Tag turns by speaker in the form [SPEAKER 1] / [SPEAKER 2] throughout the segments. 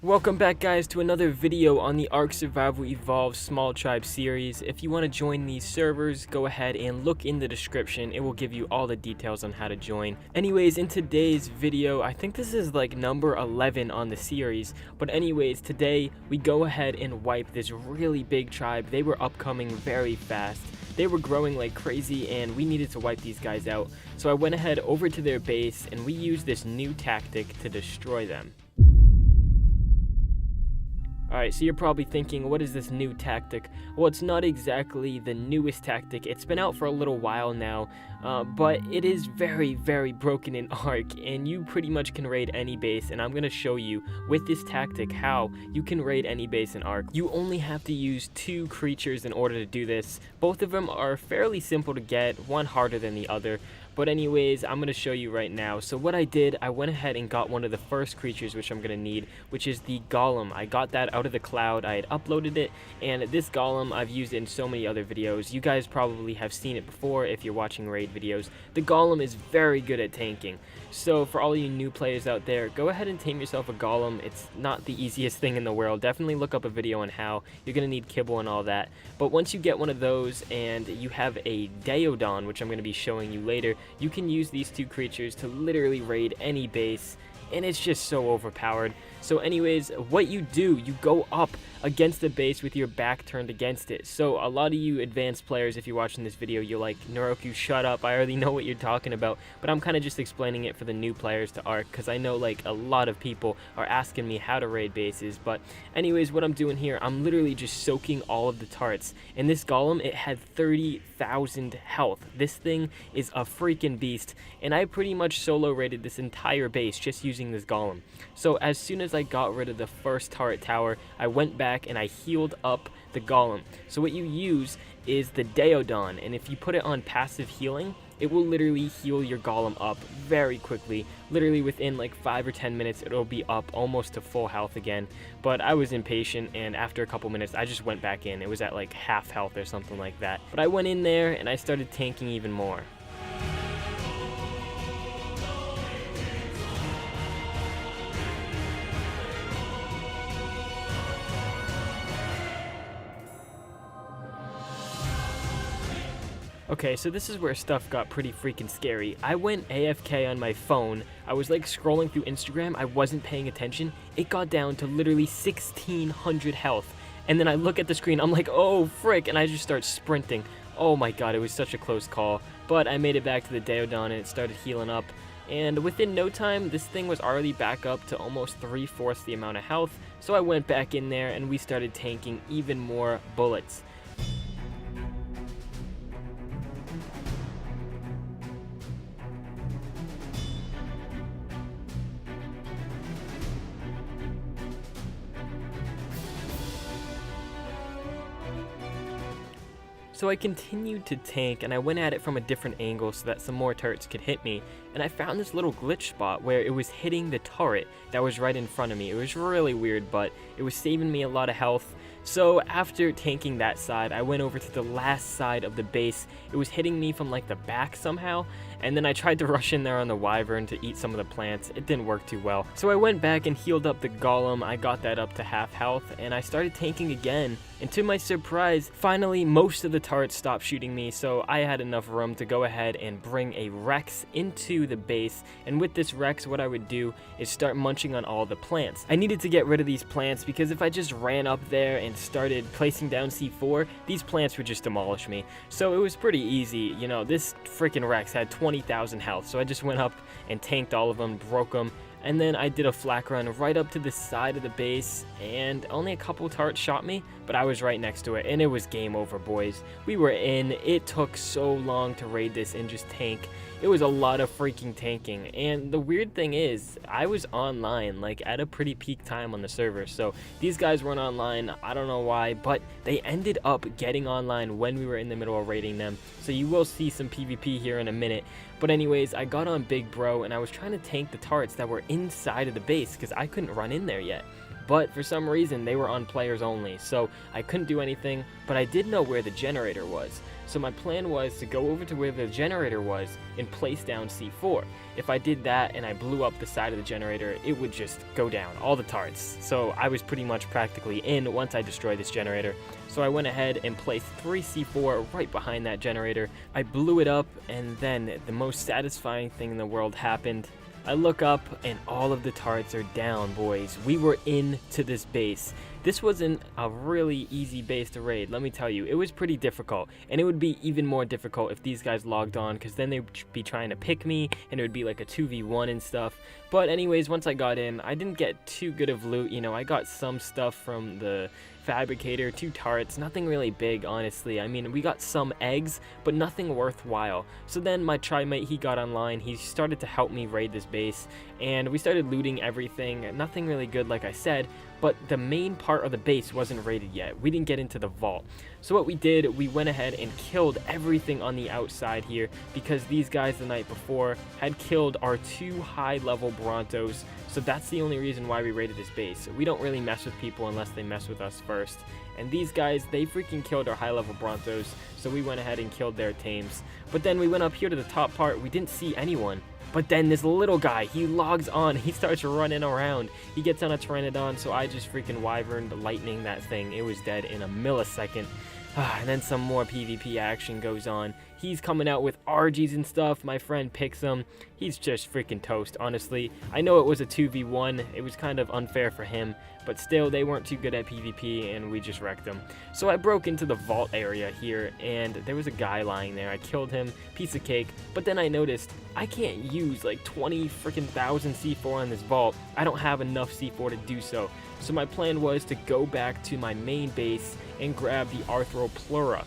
[SPEAKER 1] Welcome back, guys, to another video on the ARK Survival Evolved Small Tribe series. If you want to join these servers, go ahead and look in the description. It will give you all the details on how to join. Anyways, in today's video, I think this is like number 11 on the series, but anyways, today we go ahead and wipe this really big tribe. They were upcoming very fast. They were growing like crazy and we needed to wipe these guys out. So I went ahead over to their base and we used this new tactic to destroy them. Alright, so you're probably thinking, what is this new tactic? Well, it's not exactly the newest tactic. It's been out for a little while now, but it is very, very broken in ARK, and you pretty much can raid any base, and I'm going to show you with this tactic how you can raid any base in ARK. You only have to use 2 creatures in order to do this. Both of them are fairly simple to get, one harder than the other. But anyways, I'm going to show you right now. So what I did, I went ahead and got one of the first creatures which I'm going to need, which is the golem. I got that out of the cloud. I had uploaded it, and this golem I've used in so many other videos. You guys probably have seen it before if you're watching raid videos. The golem is very good at tanking. So for all you new players out there, go ahead and tame yourself a golem. It's not the easiest thing in the world. Definitely look up a video on how. You're going to need kibble and all that. But once you get one of those and you have a Daeodon, which I'm going to be showing you later, you can use these 2 creatures to literally raid any base, and it's just so overpowered. So anyways, what you do, you go up against the base with your back turned against it. So a lot of you advanced players, if you're watching this video, you're like, Neroku, shut up, I already know what you're talking about. But I'm kind of just explaining it for the new players to ARK, because I know like a lot of people are asking me how to raid bases. But anyways, what I'm doing here, I'm literally just soaking all of the tarts. And this golem, it had 30,000 health. This thing is a freaking beast, and I pretty much solo raided this entire base just using this golem. So as soon as I got rid of the first turret tower, I went back and I healed up the golem. So what you use is the Daeodon, and if you put it on passive healing, it will literally heal your golem up very quickly. Literally within like 5 or 10 minutes, it'll be up almost to full health again. But I was impatient, and after a couple minutes, I just went back in. It was at like half health or something like that. But I went in there and I started tanking even more. Okay, so this is where stuff got pretty freaking scary. I went AFK on my phone. I was like scrolling through Instagram. I wasn't paying attention. It got down to literally 1,600 health. And then I look at the screen. I'm like, oh, frick. And I just start sprinting. Oh my god, it was such a close call. But I made it back to the Daeodon and it started healing up. And within no time, this thing was already back up to almost 3/4 the amount of health. So I went back in there and we started tanking even more bullets. So I continued to tank, and I went at it from a different angle so that some more turrets could hit me, and I found this little glitch spot where it was hitting the turret that was right in front of me. It was really weird, but it was saving me a lot of health. So after tanking that side, I went over to the last side of the base. It was hitting me from like the back somehow, and then I tried to rush in there on the wyvern to eat some of the plants. It didn't work too well. So I went back and healed up the golem. I got that up to half health, and I started tanking again. And to my surprise, finally most of the turrets stopped shooting me, so I had enough room to go ahead and bring a Rex into the base. And with this Rex, what I would do is start munching on all the plants. I needed to get rid of these plants because if I just ran up there and started placing down C4, these plants would just demolish me. So it was pretty easy. You know, this freaking Rex had 20,000 health, so I just went up and tanked all of them, broke them. And then I did a flak run right up to the side of the base, and only a couple turrets shot me, but I was right next to it, and it was game over, boys. We were in. It took so long to raid this and just tank. It was a lot of freaking tanking, and the weird thing is, I was online, like, at a pretty peak time on the server, so these guys weren't online, I don't know why, but they ended up getting online when we were in the middle of raiding them, so you will see some PvP here in a minute. But anyways, I got on Big Bro, and I was trying to tank the turrets that were inside of the base, because I couldn't run in there yet. but for some reason they were on players only, so I couldn't do anything, but I did know where the generator was. So my plan was to go over to where the generator was and place down C4. If I did that and I blew up the side of the generator, it would just go down, all the turrets. So I was pretty much practically in once I destroyed this generator. So I went ahead and placed 3 C4 right behind that generator. I blew it up, and then the most satisfying thing in the world happened. I look up and all of the turrets are down, boys. We were into this base. This wasn't a really easy base to raid, let me tell you. It was pretty difficult, and it would be even more difficult if these guys logged on, because then they'd be trying to pick me, and it would be like a 2v1 and stuff. But anyways, once I got in, I didn't get too good of loot. You know, I got some stuff from the fabricator, 2 turrets, nothing really big, honestly. I mean, we got some eggs, but nothing worthwhile. So then my trimate, he got online, he started to help me raid this base, and we started looting everything. Nothing really good, like I said, but the main part of the base wasn't raided yet. We didn't get into the vault. So what we did, we went ahead and killed everything on the outside here, because these guys the night before had killed our 2 high-level Brontos. So that's the only reason why we raided this base. We don't really mess with people unless they mess with us first. And these guys, they freaking killed our high-level Brontos, so we went ahead and killed their tames. But then we went up here to the top part, we didn't see anyone. But then this little guy, he logs on, he starts running around. He gets on a Pteranodon, so I just freaking wyverned lightning that thing. It was dead in a millisecond. And then some more PvP action goes on. He's coming out with RGs and stuff. My friend picks him. He's just freaking toast, honestly. I know it was a 2v1. It was kind of unfair for him, but still, they weren't too good at PvP, and we just wrecked them. So I broke into the vault area here, and there was a guy lying there. I killed him, piece of cake, but then I noticed I can't use like 20 freaking thousand C4 on this vault. I don't have enough C4 to do so. So my plan was to go back to my main base and grab the Arthropleura.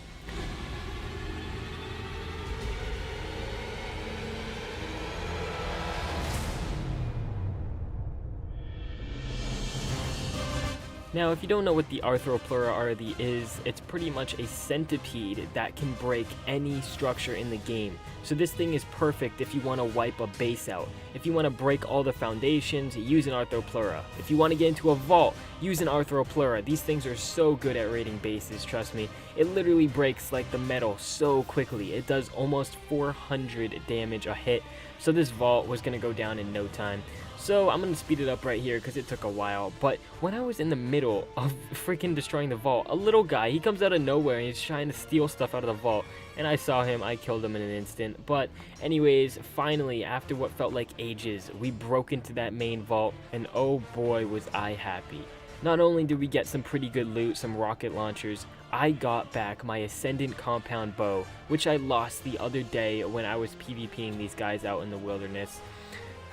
[SPEAKER 1] Now, if you don't know what the Arthropleura is, it's pretty much a centipede that can break any structure in the game. So this thing is perfect if you want to wipe a base out. If you want to break all the foundations, use an Arthropleura. If you want to get into a vault, use an Arthropleura. These things are so good at raiding bases, trust me. It literally breaks like the metal so quickly. It does almost 400 damage a hit. So this vault was going to go down in no time. So I'm going to speed it up right here because it took a while. But when I was in the middle of freaking destroying the vault, a little guy, he comes out of nowhere and he's trying to steal stuff out of the vault. And I saw him, I killed him in an instant. But anyways, finally, after what felt like ages, we broke into that main vault. And oh boy, was I happy. Not only did we get some pretty good loot, some rocket launchers, I got back my Ascendant Compound Bow, which I lost the other day when I was PvPing these guys out in the wilderness.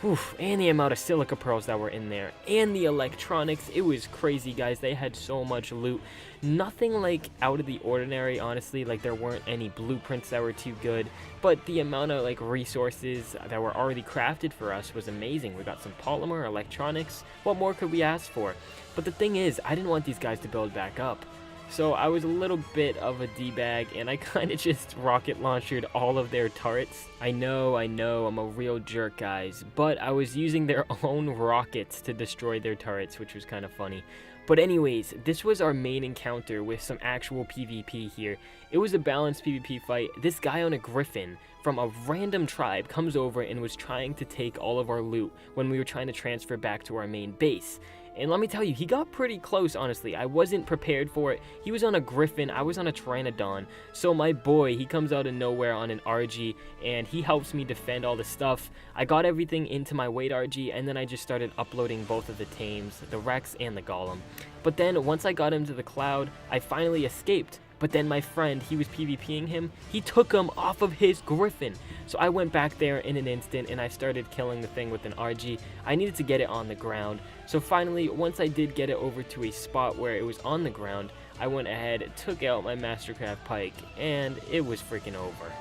[SPEAKER 1] Oof, and the amount of silica pearls that were in there, and the electronics, it was crazy, guys. They had so much loot. Nothing like out of the ordinary, honestly. Like, there weren't any blueprints that were too good, but the amount of like resources that were already crafted for us was amazing. We got some polymer, electronics. What more could we ask for? But the thing is, I didn't want these guys to build back up. So I was a little bit of a D-bag, and I kind of just rocket launched all of their turrets. I know, I'm a real jerk, guys, but I was using their own rockets to destroy their turrets, which was kind of funny. But anyways, this was our main encounter with some actual PvP here. It was a balanced PvP fight. This guy on a griffin from a random tribe comes over and was trying to take all of our loot when we were trying to transfer back to our main base. And let me tell you, he got pretty close, honestly. I wasn't prepared for it. He was on a griffin, I was on a Pteranodon. So my boy, he comes out of nowhere on an RG, and he helps me defend all the stuff. I got everything into my weight RG, and then I just started uploading both of the tames, the Rex and the Golem. But then, once I got him to the cloud, I finally escaped. But then my friend, he was PvPing him, he took him off of his griffin. So I went back there in an instant and I started killing the thing with an RG. I needed to get it on the ground. So finally, once I did get it over to a spot where it was on the ground, I went ahead, took out my Mastercraft pike, and it was freaking over.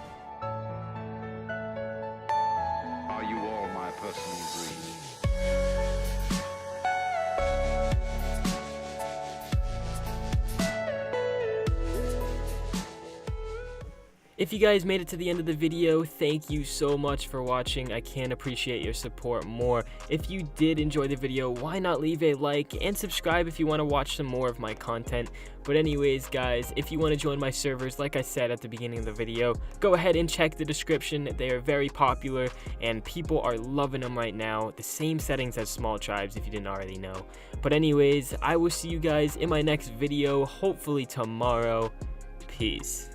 [SPEAKER 2] Are you all my personal dreams?
[SPEAKER 1] If you guys made it to the end of the video, thank you so much for watching. I can't appreciate your support more. If you did enjoy the video, why not leave a like and subscribe if you want to watch some more of my content. But anyways, guys, if you want to join my servers, like I said at the beginning of the video, go ahead and check the description. They are very popular and people are loving them right now. The same settings as small tribes, if you didn't already know. But anyways, I will see you guys in my next video, hopefully tomorrow. Peace.